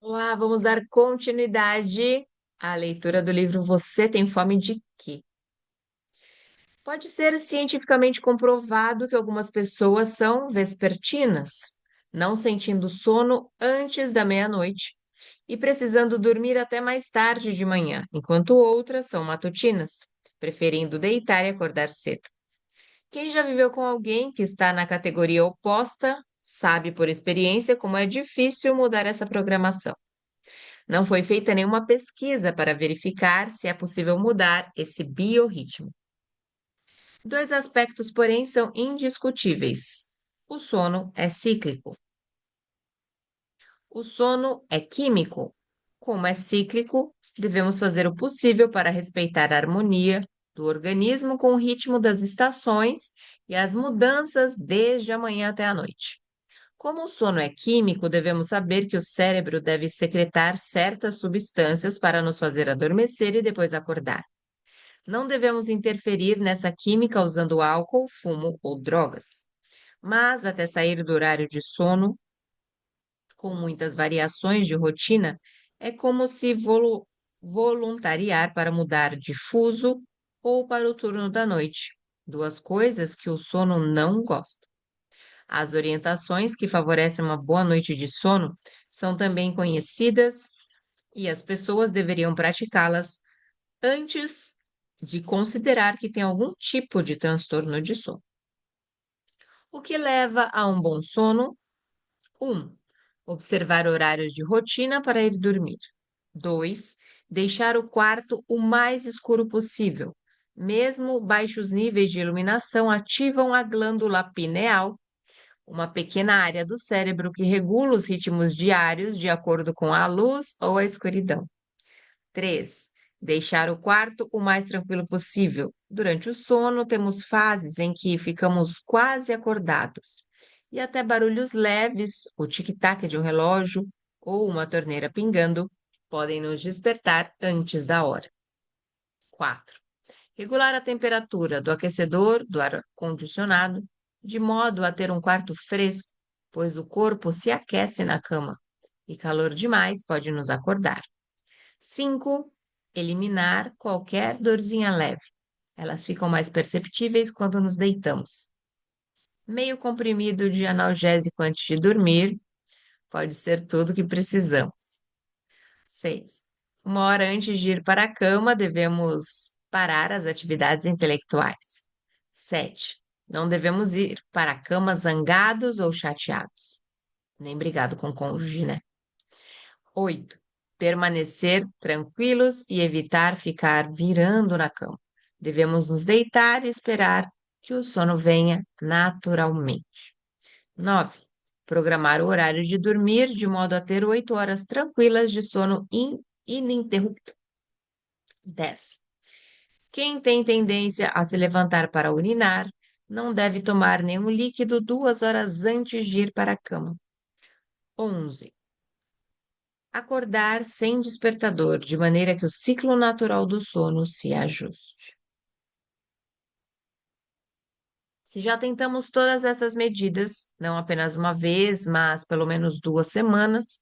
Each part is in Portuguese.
Olá, vamos dar continuidade à leitura do livro Você Tem Fome de Quê? Pode ser cientificamente comprovado que algumas pessoas são vespertinas, não sentindo sono antes da meia-noite e precisando dormir até mais tarde de manhã, enquanto outras são matutinas, preferindo deitar e acordar cedo. Quem já viveu com alguém que está na categoria oposta sabe por experiência como é difícil mudar essa programação. Não foi feita nenhuma pesquisa para verificar se é possível mudar esse biorritmo. Dois aspectos, porém, são indiscutíveis. O sono é cíclico. O sono é químico. Como é cíclico, devemos fazer o possível para respeitar a harmonia do organismo com o ritmo das estações e as mudanças desde a manhã até a noite. Como o sono é químico, devemos saber que o cérebro deve secretar certas substâncias para nos fazer adormecer e depois acordar. Não devemos interferir nessa química usando álcool, fumo ou drogas. Mas, até sair do horário de sono, com muitas variações de rotina, é como se voluntariar para mudar de fuso ou para o turno da noite. Duas coisas que o sono não gosta. As orientações que favorecem uma boa noite de sono são também conhecidas e as pessoas deveriam praticá-las antes de considerar que tem algum tipo de transtorno de sono. O que leva a um bom sono? 1. Observar horários de rotina para ir dormir. 2. Deixar o quarto o mais escuro possível. Mesmo baixos níveis de iluminação ativam a glândula pineal, uma pequena área do cérebro que regula os ritmos diários de acordo com a luz ou a escuridão. 3. Deixar o quarto o mais tranquilo possível. Durante o sono, temos fases em que ficamos quase acordados. E até barulhos leves, o tic-tac de um relógio ou uma torneira pingando, podem nos despertar antes da hora. 4. Regular a temperatura do aquecedor, do ar-condicionado, de modo a ter um quarto fresco, pois o corpo se aquece na cama e calor demais pode nos acordar. 5. Eliminar qualquer dorzinha leve. Elas ficam mais perceptíveis quando nos deitamos. Meio comprimido de analgésico antes de dormir pode ser tudo que precisamos. 6. Uma hora antes de ir para a cama, devemos parar as atividades intelectuais. 7. Não devemos ir para a cama zangados ou chateados. Nem brigado com o cônjuge, né? 8. Permanecer tranquilos e evitar ficar virando na cama. Devemos nos deitar e esperar que o sono venha naturalmente. 9. Programar o horário de dormir de modo a ter 8 horas tranquilas de sono ininterrupto. 10. Quem tem tendência a se levantar para urinar não deve tomar nenhum líquido 2 horas antes de ir para a cama. 11. Acordar sem despertador, de maneira que o ciclo natural do sono se ajuste. Se já tentamos todas essas medidas, não apenas uma vez, mas pelo menos 2 semanas,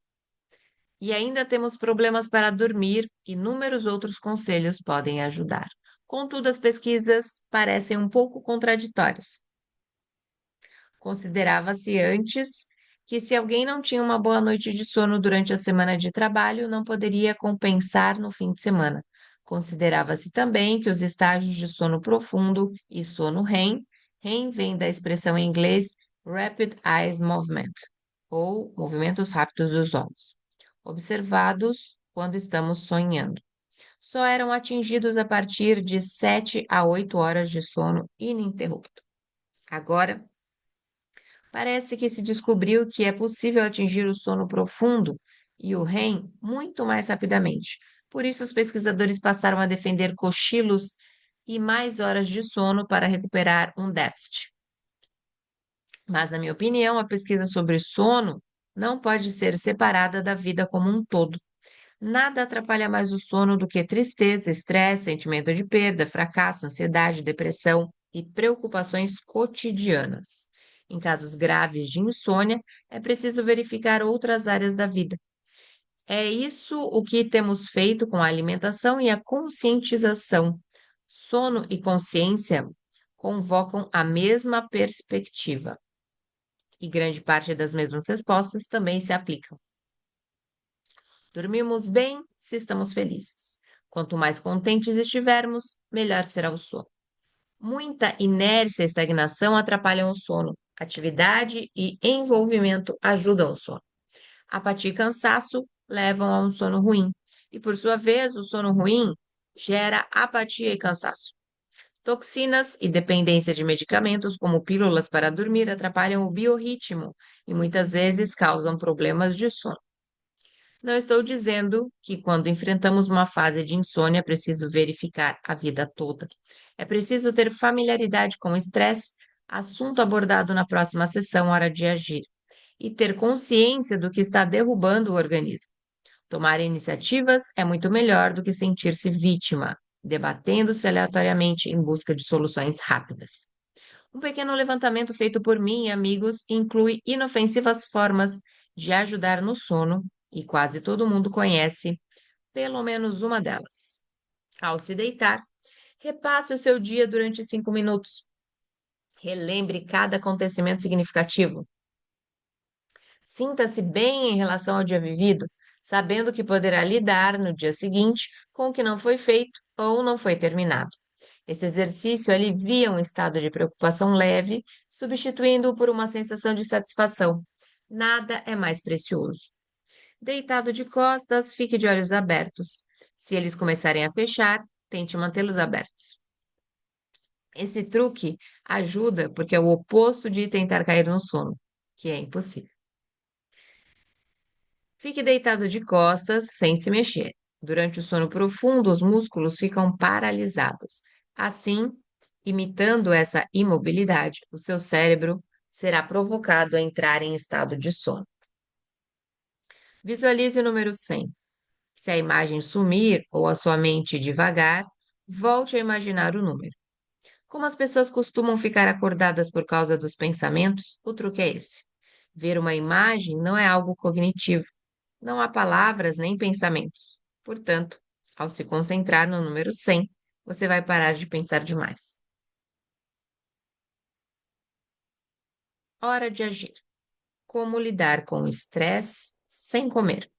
e ainda temos problemas para dormir, inúmeros outros conselhos podem ajudar. Contudo, as pesquisas parecem um pouco contraditórias. Considerava-se antes que se alguém não tinha uma boa noite de sono durante a semana de trabalho, não poderia compensar no fim de semana. Considerava-se também que os estágios de sono profundo e sono REM vem da expressão em inglês Rapid Eye Movement, ou movimentos rápidos dos olhos, observados quando estamos sonhando. Só eram atingidos a partir de 7 a 8 horas de sono ininterrupto. Agora, parece que se descobriu que é possível atingir o sono profundo e o REM muito mais rapidamente. Por isso, os pesquisadores passaram a defender cochilos e mais horas de sono para recuperar um déficit. Mas, na minha opinião, a pesquisa sobre sono não pode ser separada da vida como um todo. Nada atrapalha mais o sono do que tristeza, estresse, sentimento de perda, fracasso, ansiedade, depressão e preocupações cotidianas. Em casos graves de insônia, é preciso verificar outras áreas da vida. É isso o que temos feito com a alimentação e a conscientização. Sono e consciência convocam a mesma perspectiva, e grande parte das mesmas respostas também se aplicam. Dormimos bem se estamos felizes. Quanto mais contentes estivermos, melhor será o sono. Muita inércia e estagnação atrapalham o sono. Atividade e envolvimento ajudam o sono. Apatia e cansaço levam a um sono ruim. E, por sua vez, o sono ruim gera apatia e cansaço. Toxinas e dependência de medicamentos, como pílulas para dormir, atrapalham o biorritmo e muitas vezes causam problemas de sono. Não estou dizendo que quando enfrentamos uma fase de insônia é preciso verificar a vida toda. É preciso ter familiaridade com o estresse, assunto abordado na próxima sessão Hora de Agir, e ter consciência do que está derrubando o organismo. Tomar iniciativas é muito melhor do que sentir-se vítima, debatendo-se aleatoriamente em busca de soluções rápidas. Um pequeno levantamento feito por mim e amigos inclui inofensivas formas de ajudar no sono, e quase todo mundo conhece pelo menos uma delas. Ao se deitar, repasse o seu dia durante 5 minutos. Relembre cada acontecimento significativo. Sinta-se bem em relação ao dia vivido, sabendo que poderá lidar no dia seguinte com o que não foi feito ou não foi terminado. Esse exercício alivia um estado de preocupação leve, substituindo-o por uma sensação de satisfação. Nada é mais precioso. Deitado de costas, fique de olhos abertos. Se eles começarem a fechar, tente mantê-los abertos. Esse truque ajuda porque é o oposto de tentar cair no sono, que é impossível. Fique deitado de costas, sem se mexer. Durante o sono profundo, os músculos ficam paralisados. Assim, imitando essa imobilidade, o seu cérebro será provocado a entrar em estado de sono. Visualize o número 100. Se a imagem sumir ou a sua mente devagar, volte a imaginar o número. Como as pessoas costumam ficar acordadas por causa dos pensamentos, o truque é esse. Ver uma imagem não é algo cognitivo. Não há palavras nem pensamentos. Portanto, ao se concentrar no número 100, você vai parar de pensar demais. Hora de agir. Como lidar com o estresse sem comer?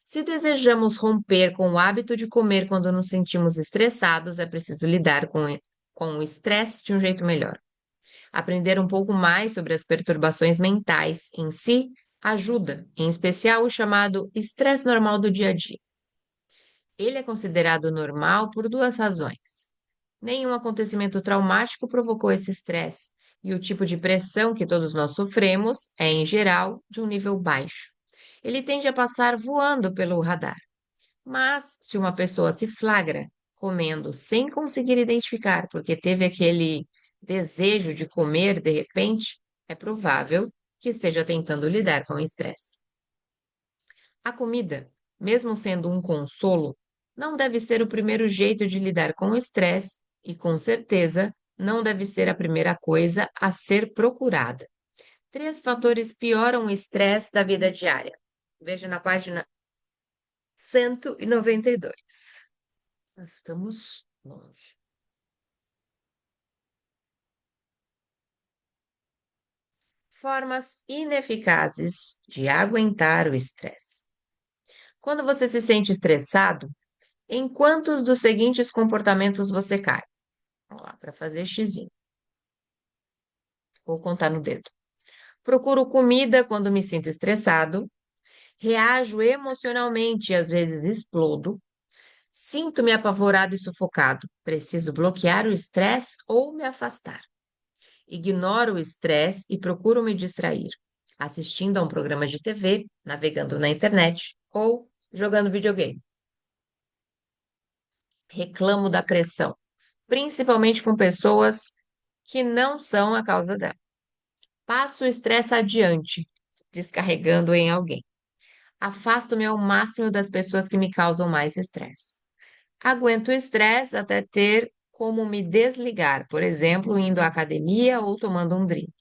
Se desejamos romper com o hábito de comer quando nos sentimos estressados, é preciso lidar com o estresse de um jeito melhor. Aprender um pouco mais sobre as perturbações mentais em si ajuda, em especial o chamado estresse normal do dia a dia. Ele é considerado normal por duas razões. Nenhum acontecimento traumático provocou esse estresse, e o tipo de pressão que todos nós sofremos é, em geral, de um nível baixo. Ele tende a passar voando pelo radar. Mas, se uma pessoa se flagra comendo sem conseguir identificar porque teve aquele desejo de comer de repente, é provável que esteja tentando lidar com o estresse. A comida, mesmo sendo um consolo, não deve ser o primeiro jeito de lidar com o estresse e, com certeza, não deve ser a primeira coisa a ser procurada. Três fatores pioram o estresse da vida diária. Veja na página 192. Nós estamos longe. Formas ineficazes de aguentar o estresse. Quando você se sente estressado, em quantos dos seguintes comportamentos você cai? Vamos lá, para fazer xizinho. Vou contar no dedo. Procuro comida quando me sinto estressado. Reajo emocionalmente e às vezes explodo. Sinto-me apavorado e sufocado. Preciso bloquear o estresse ou me afastar. Ignoro o estresse e procuro me distrair, assistindo a um programa de TV, navegando na internet ou jogando videogame. Reclamo da pressão, principalmente com pessoas que não são a causa dela. Passo o estresse adiante, descarregando em alguém. Afasto-me ao máximo das pessoas que me causam mais estresse. Aguento o estresse até ter como me desligar, por exemplo, indo à academia ou tomando um drink.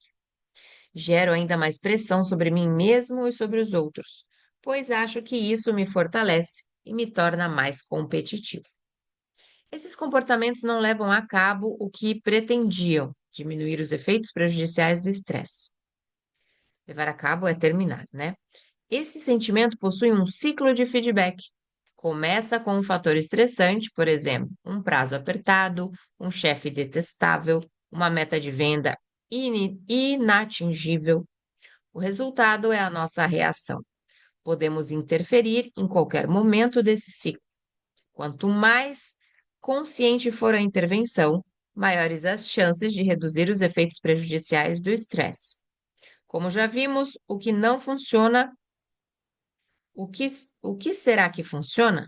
Gero ainda mais pressão sobre mim mesmo e sobre os outros. pois acho que isso me fortalece e me torna mais competitivo. Esses comportamentos não levam a cabo o que pretendiam, diminuir os efeitos prejudiciais do estresse. Levar a cabo é terminar, né? Esse sentimento possui um ciclo de feedback. Começa com um fator estressante, por exemplo, um prazo apertado, um chefe detestável, uma meta de venda inatingível. O resultado é a nossa reação. Podemos interferir em qualquer momento desse ciclo. Quanto mais consciente for a intervenção, maiores as chances de reduzir os efeitos prejudiciais do estresse. Como já vimos, o que não funciona, o que será que funciona?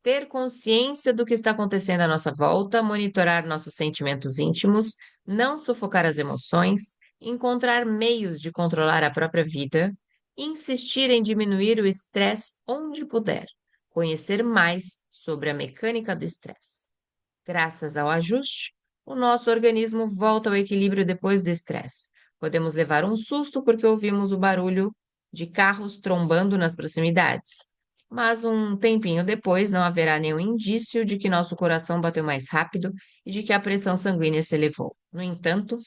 Ter consciência do que está acontecendo à nossa volta, monitorar nossos sentimentos íntimos, não sufocar as emoções, encontrar meios de controlar a própria vida, insistir em diminuir o estresse onde puder, conhecer mais sobre a mecânica do estresse. Graças ao ajuste, o nosso organismo volta ao equilíbrio depois do estresse. Podemos levar um susto porque ouvimos o barulho de carros trombando nas proximidades. Mas um tempinho depois não haverá nenhum indício de que nosso coração bateu mais rápido e de que a pressão sanguínea se elevou. No entanto,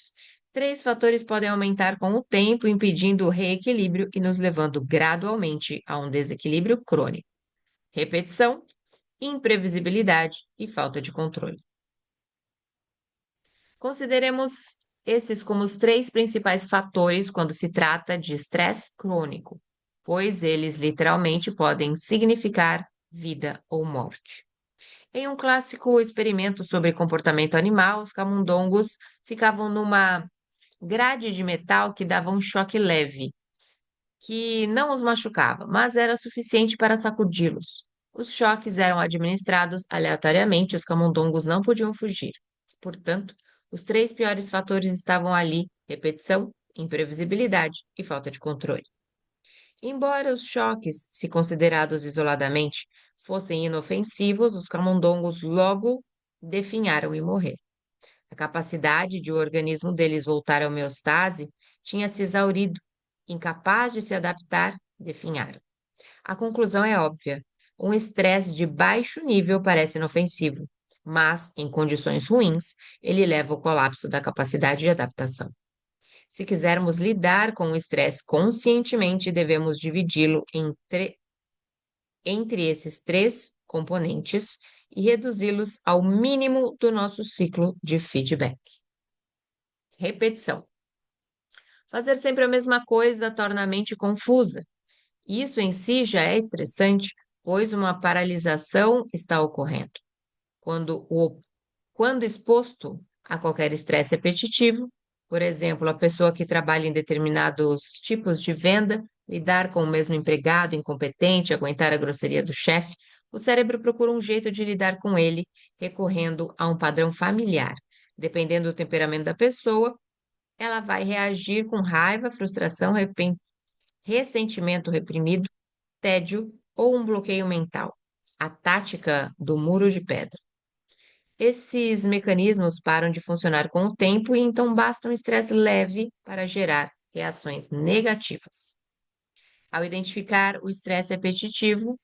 três fatores podem aumentar com o tempo, impedindo o reequilíbrio e nos levando gradualmente a um desequilíbrio crônico: repetição, imprevisibilidade e falta de controle. Consideremos esses como os três principais fatores quando se trata de estresse crônico, pois eles literalmente podem significar vida ou morte. Em um clássico experimento sobre comportamento animal, os camundongos ficavam numa grade de metal que dava um choque leve, que não os machucava, mas era suficiente para sacudi-los. Os choques eram administrados aleatoriamente, os camundongos não podiam fugir. Portanto, os três piores fatores estavam ali: repetição, imprevisibilidade e falta de controle. Embora os choques, se considerados isoladamente, fossem inofensivos, os camundongos logo definharam e morreram. A capacidade de o organismo deles voltar à homeostase tinha se exaurido. Incapaz de se adaptar, definharam. A conclusão é óbvia. Um estresse de baixo nível parece inofensivo, mas, em condições ruins, ele leva ao colapso da capacidade de adaptação. Se quisermos lidar com o estresse conscientemente, devemos dividi-lo entre esses três componentes e reduzi-los ao mínimo do nosso ciclo de feedback. Repetição. Fazer sempre a mesma coisa torna a mente confusa. Isso em si já é estressante, pois uma paralisação está ocorrendo. Quando, quando exposto a qualquer estresse repetitivo, por exemplo, a pessoa que trabalha em determinados tipos de venda, lidar com o mesmo empregado incompetente, aguentar a grosseria do chefe, o cérebro procura um jeito de lidar com ele, recorrendo a um padrão familiar. Dependendo do temperamento da pessoa, ela vai reagir com raiva, frustração, ressentimento reprimido, tédio ou um bloqueio mental. A tática do muro de pedra. Esses mecanismos param de funcionar com o tempo e então basta um estresse leve para gerar reações negativas. Ao identificar o estresse repetitivo,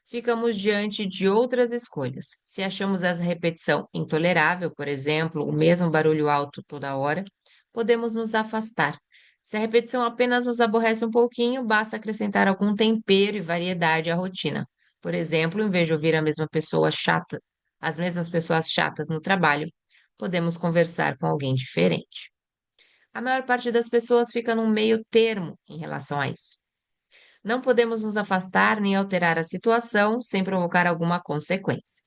ficamos diante de outras escolhas. Se achamos essa repetição intolerável, por exemplo, o mesmo barulho alto toda hora, podemos nos afastar. Se a repetição apenas nos aborrece um pouquinho, basta acrescentar algum tempero e variedade à rotina. Por exemplo, em vez de ouvir a mesma pessoa chata, as mesmas pessoas chatas no trabalho, podemos conversar com alguém diferente. A maior parte das pessoas fica num meio termo em relação a isso. Não podemos nos afastar nem alterar a situação sem provocar alguma consequência.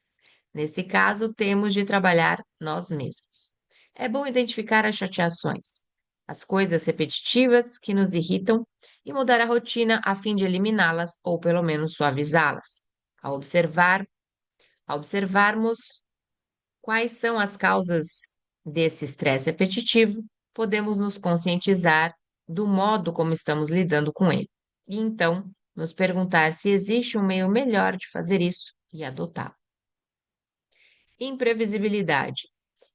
Nesse caso, temos de trabalhar nós mesmos. É bom identificar as chateações, as coisas repetitivas que nos irritam e mudar a rotina a fim de eliminá-las ou pelo menos suavizá-las. Ao observarmos quais são as causas desse estresse repetitivo, podemos nos conscientizar do modo como estamos lidando com ele. E então, nos perguntar se existe um meio melhor de fazer isso e adotá-lo. Imprevisibilidade.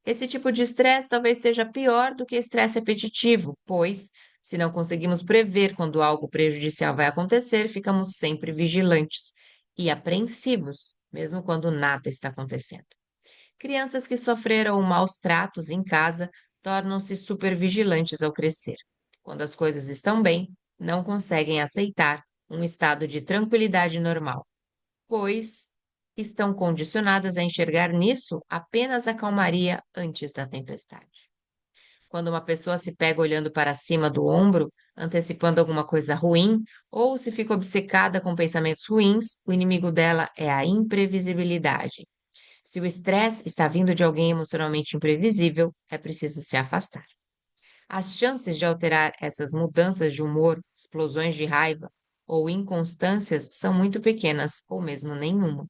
Esse tipo de estresse talvez seja pior do que estresse repetitivo, pois Se não conseguimos prever quando algo prejudicial vai acontecer, ficamos sempre vigilantes e apreensivos, mesmo quando nada está acontecendo. Crianças que sofreram maus tratos em casa tornam-se supervigilantes ao crescer. Quando as coisas estão bem, não conseguem aceitar um estado de tranquilidade normal, pois estão condicionadas a enxergar nisso apenas a calmaria antes da tempestade. Quando uma pessoa se pega olhando para cima do ombro, antecipando alguma coisa ruim, ou se fica obcecada com pensamentos ruins, o inimigo dela é a imprevisibilidade. Se o estresse está vindo de alguém emocionalmente imprevisível, é preciso se afastar. As chances de alterar essas mudanças de humor, explosões de raiva ou inconstâncias são muito pequenas ou mesmo nenhuma.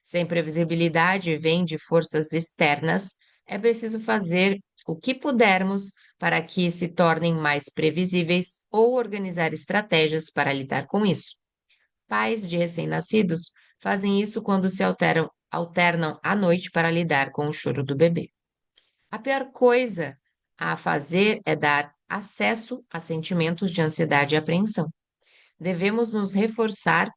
Se a imprevisibilidade vem de forças externas, é preciso fazer o que pudermos para que se tornem mais previsíveis ou organizar estratégias para lidar com isso. Pais de recém-nascidos fazem isso quando se alternam à noite para lidar com o choro do bebê. A pior coisa a fazer é dar acesso a sentimentos de ansiedade e apreensão. Devemos nos reforçar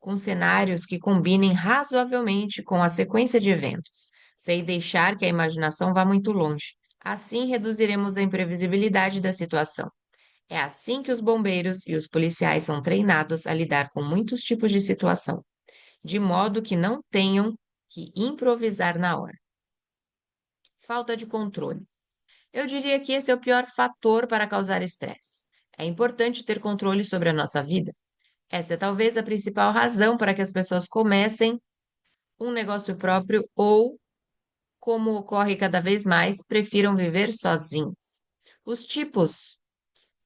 com cenários que combinem razoavelmente com a sequência de eventos, sem deixar que a imaginação vá muito longe. Assim, reduziremos a imprevisibilidade da situação. É assim que os bombeiros e os policiais são treinados a lidar com muitos tipos de situação, de modo que não tenham que improvisar na hora. Falta de controle. Eu diria que esse é o pior fator para causar estresse. É importante ter controle sobre a nossa vida. Essa é talvez a principal razão para que as pessoas comecem um negócio próprio ou, como ocorre cada vez mais, prefiram viver sozinhos. Os tipos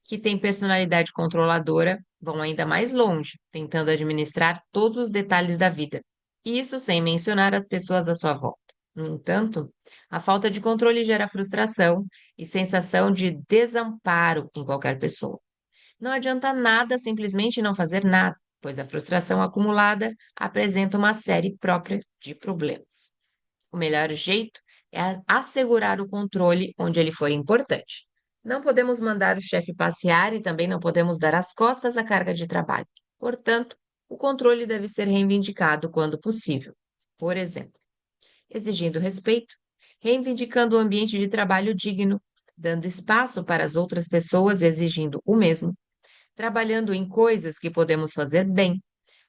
que têm personalidade controladora vão ainda mais longe, tentando administrar todos os detalhes da vida. Isso sem mencionar as pessoas à sua volta. No entanto, a falta de controle gera frustração e sensação de desamparo em qualquer pessoa. Não adianta nada simplesmente não fazer nada, pois a frustração acumulada apresenta uma série própria de problemas. O melhor jeito é assegurar o controle onde ele for importante. Não podemos mandar o chefe passear e também não podemos dar as costas à carga de trabalho. Portanto, o controle deve ser reivindicado quando possível. Por exemplo, exigindo respeito, reivindicando o ambiente de trabalho digno, dando espaço para as outras pessoas exigindo o mesmo, trabalhando em coisas que podemos fazer bem,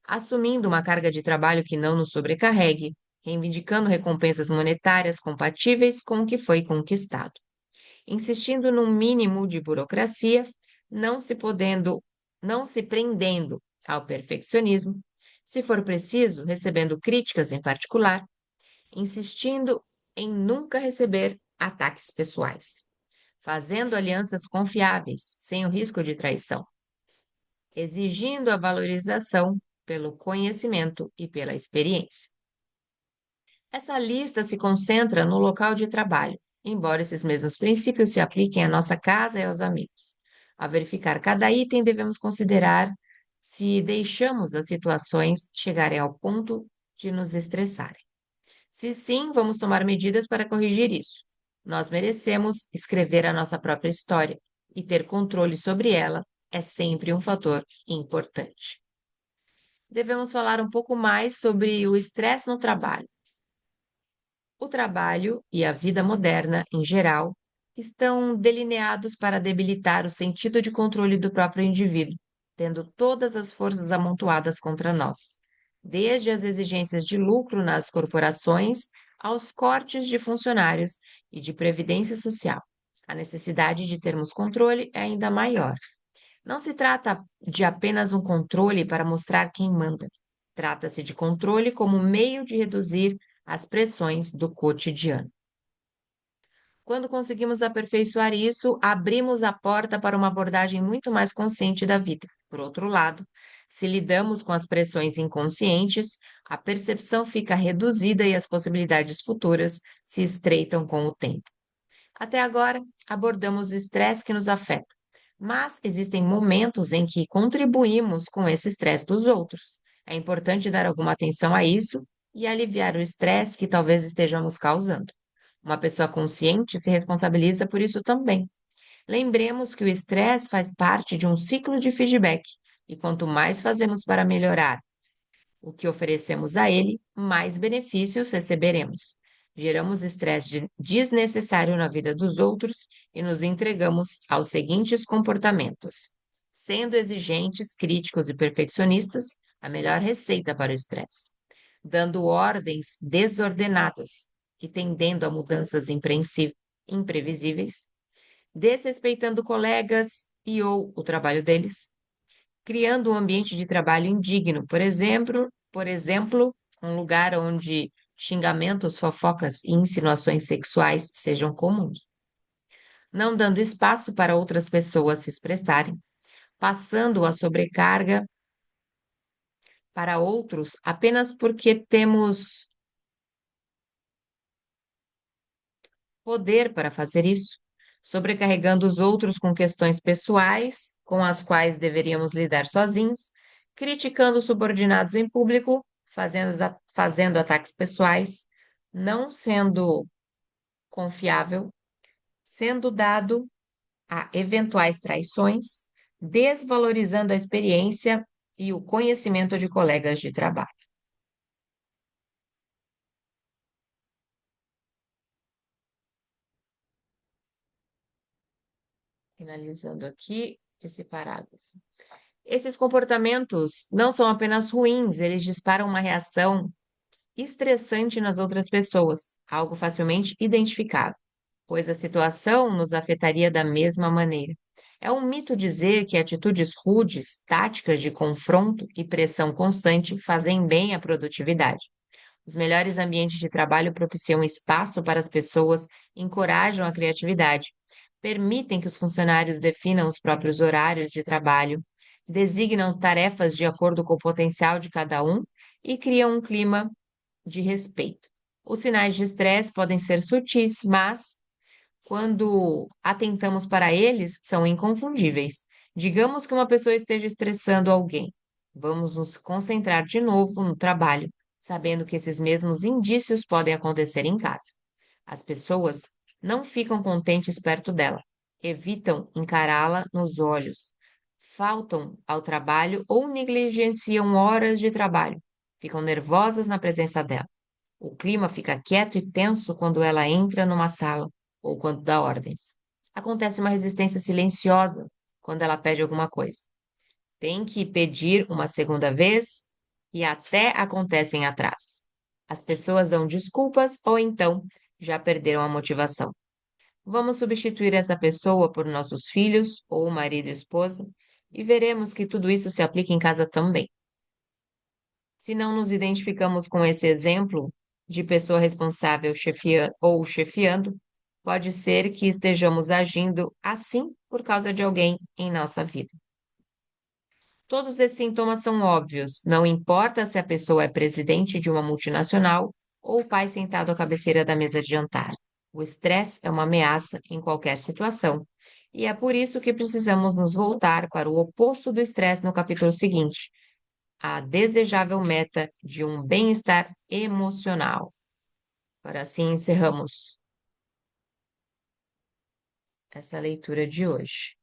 assumindo uma carga de trabalho que não nos sobrecarregue, reivindicando recompensas monetárias compatíveis com o que foi conquistado, insistindo num mínimo de burocracia, não se prendendo ao perfeccionismo, se for preciso, recebendo críticas em particular, insistindo em nunca receber ataques pessoais, fazendo alianças confiáveis, sem o risco de traição, exigindo a valorização pelo conhecimento e pela experiência. Essa lista se concentra no local de trabalho, embora esses mesmos princípios se apliquem à nossa casa e aos amigos. Ao verificar cada item, devemos considerar se deixamos as situações chegarem ao ponto de nos estressarem. Se sim, vamos tomar medidas para corrigir isso. Nós merecemos escrever a nossa própria história e ter controle sobre ela é sempre um fator importante. Devemos falar um pouco mais sobre o estresse no trabalho. O trabalho e a vida moderna, em geral, estão delineados para debilitar o sentido de controle do próprio indivíduo, tendo todas as forças amontoadas contra nós, desde as exigências de lucro nas corporações aos cortes de funcionários e de previdência social. A necessidade de termos controle é ainda maior. Não se trata de apenas um controle para mostrar quem manda. Trata-se de controle como meio de reduzir as pressões do cotidiano. Quando conseguimos aperfeiçoar isso, abrimos a porta para uma abordagem muito mais consciente da vida. Por outro lado, se lidamos com as pressões inconscientes, a percepção fica reduzida e as possibilidades futuras se estreitam com o tempo. Até agora, abordamos o estresse que nos afeta, mas existem momentos em que contribuímos com esse estresse dos outros. É importante dar alguma atenção a isso e aliviar o estresse que talvez estejamos causando. Uma pessoa consciente se responsabiliza por isso também. Lembremos que o estresse faz parte de um ciclo de feedback, e quanto mais fazemos para melhorar o que oferecemos a ele, mais benefícios receberemos. Geramos estresse desnecessário na vida dos outros e nos entregamos aos seguintes comportamentos: sendo exigentes, críticos e perfeccionistas, a melhor receita para o estresse; dando ordens desordenadas e tendendo a mudanças imprevisíveis; desrespeitando colegas e ou o trabalho deles; criando um ambiente de trabalho indigno, por exemplo, um lugar onde xingamentos, fofocas e insinuações sexuais sejam comuns; não dando espaço para outras pessoas se expressarem, passando a sobrecarga para outros apenas porque temos poder para fazer isso, sobrecarregando os outros com questões pessoais com as quais deveríamos lidar sozinhos, criticando subordinados em público, fazendo ataques pessoais, não sendo confiável, sendo dado a eventuais traições, desvalorizando a experiência e o conhecimento de colegas de trabalho. Finalizando aqui esse parágrafo. Esses comportamentos não são apenas ruins, eles disparam uma reação estressante nas outras pessoas, algo facilmente identificável, pois a situação nos afetaria da mesma maneira. É um mito dizer que atitudes rudes, táticas de confronto e pressão constante fazem bem à produtividade. Os melhores ambientes de trabalho propiciam espaço para as pessoas, encorajam a criatividade, permitem que os funcionários definam os próprios horários de trabalho, designam tarefas de acordo com o potencial de cada um e criam um clima de respeito. Os sinais de estresse podem ser sutis, mas, quando atentamos para eles, são inconfundíveis. Digamos que uma pessoa esteja estressando alguém. Vamos nos concentrar de novo no trabalho, sabendo que esses mesmos indícios podem acontecer em casa. As pessoas não ficam contentes perto dela, evitam encará-la nos olhos, faltam ao trabalho ou negligenciam horas de trabalho, ficam nervosas na presença dela. O clima fica quieto e tenso quando ela entra numa sala ou quando dá ordens. Acontece uma resistência silenciosa quando ela pede alguma coisa. Tem que pedir uma segunda vez e até acontecem atrasos. As pessoas dão desculpas ou então já perderam a motivação. Vamos substituir essa pessoa por nossos filhos ou marido e esposa e veremos que tudo isso se aplica em casa também. Se não nos identificamos com esse exemplo de pessoa responsável ou chefiando, pode ser que estejamos agindo assim por causa de alguém em nossa vida. Todos esses sintomas são óbvios, não importa se a pessoa é presidente de uma multinacional ou o pai sentado à cabeceira da mesa de jantar. O estresse é uma ameaça em qualquer situação, e é por isso que precisamos nos voltar para o oposto do estresse no capítulo seguinte, a desejável meta de um bem-estar emocional. Agora assim encerramos essa leitura de hoje.